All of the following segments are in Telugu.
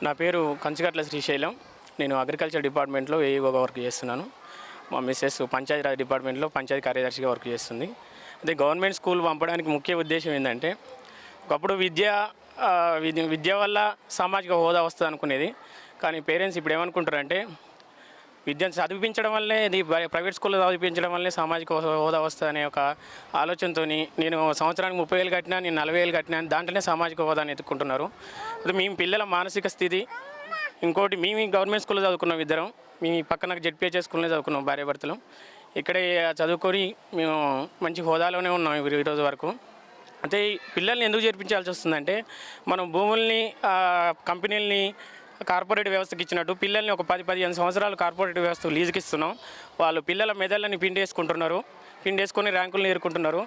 నా పేరు కంచిగట్ల శ్రీశైలం. నేను అగ్రికల్చర్ డిపార్ట్మెంట్లో ఏఈఓగా వర్క్ చేస్తున్నాను. మా మిసెస్ పంచాయతీరాజ్ డిపార్ట్మెంట్లో పంచాయతీ కార్యదర్శిగా వర్క్ చేస్తుంది. అదే గవర్నమెంట్ స్కూల్ పంపడానికి ముఖ్య ఉద్దేశం ఏంటంటే, ఒకప్పుడు విద్య వల్ల సామాజిక హోదా వస్తుంది అనుకునేది. కానీ పేరెంట్స్ ఇప్పుడు ఏమనుకుంటారంటే, విద్యను చదివించడం వల్లే, ఇది ప్రైవేట్ స్కూల్లో చదివించడం వల్లే సామాజిక హోదా వస్తుంది అనే ఒక ఆలోచనతో నేను సంవత్సరానికి 30,000 కట్టినా, నేను 40,000 కట్టినా, దాంట్లోనే సామాజిక హోదాని ఎత్తుక్కుంటున్నారు. అది మేము పిల్లల మానసిక స్థితి. ఇంకోటి, మేము గవర్నమెంట్ స్కూల్లో చదువుకున్నాం ఇద్దరం. మేము పక్కన జెడ్పీహెచ్ఎస్ స్కూల్లోనే చదువుకున్నాం భార్యాభర్తలు. ఇక్కడే చదువుకొని మేము మంచి హోదాలోనే ఉన్నాం ఈరోజు వరకు. అయితే పిల్లల్ని ఎందుకు చేర్పించాల్సి వస్తుందంటే, మనం భూముల్ని, కంపెనీలని కార్పొరేట్ వ్యవస్థకి ఇచ్చినట్టు పిల్లల్ని ఒక 10-15 సంవత్సరాలు కార్పొరేట్ వ్యవస్థకు లీజుకి ఇస్తున్నాం. వాళ్ళు పిల్లల మెదళ్ళని పిండేసుకొని ర్యాంకులను ఏరుకుంటున్నారు.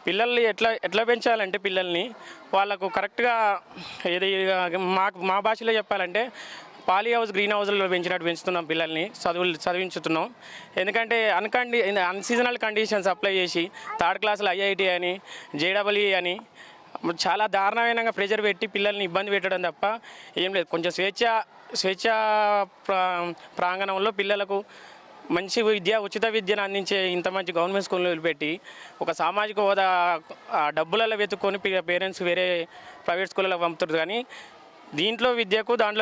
పిల్లల్ని ఎట్లా పెంచాలంటే, పిల్లల్ని వాళ్ళకు కరెక్ట్గా ఏది మా భాషలో చెప్పాలంటే పాలీ హౌస్, గ్రీన్ హౌస్లో పెంచుతున్నాం. పిల్లల్ని చదివించుతున్నాం. ఎందుకంటే అన్సీజనల్ కండిషన్స్ అప్లై చేసి థర్డ్ క్లాస్లో ఐఐటి అని, జేడబ్ల్యూఈ అని చాలా దారుణమైన ప్రెజర్ పెట్టి పిల్లల్ని ఇబ్బంది పెట్టడం తప్ప ఏం లేదు. కొంచెం స్వేచ్ఛ ప్రాంగణంలో పిల్లలకు మంచి ఉచిత విద్యను అందించే ఇంత మంచి గవర్నమెంట్ స్కూల్లో వదిలిపెట్టి ఒక సామాజిక హోదా డబ్బులలో వెతుక్కొని పేరెంట్స్ వేరే ప్రైవేట్ స్కూళ్ళలో పంపుతారు. కానీ దాంట్లో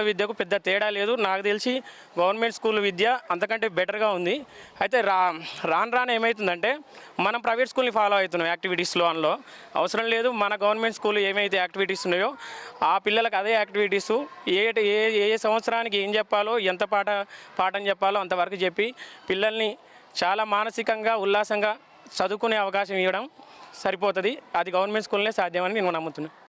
విద్యకు పెద్ద తేడా లేదు. నాకు తెలిసి గవర్నమెంట్ స్కూల్ విద్య అంతకంటే బెటర్గా ఉంది. అయితే రాను ఏమవుతుందంటే, మనం ప్రైవేట్ స్కూల్ని ఫాలో అవుతున్నాం యాక్టివిటీస్లో. అందులో అవసరం లేదు. మన గవర్నమెంట్ స్కూల్ ఏమైతే యాక్టివిటీస్ ఉన్నాయో ఆ పిల్లలకు అదే యాక్టివిటీసు ఏ సంవత్సరానికి ఏం చెప్పాలో, ఎంత పాఠం చెప్పాలో అంతవరకు చెప్పి పిల్లల్ని చాలా మానసికంగా ఉల్లాసంగా చదువుకునే అవకాశం ఇవ్వడం సరిపోతుంది. అది గవర్నమెంట్ స్కూల్నే సాధ్యమని నేను నమ్ముతున్నాను.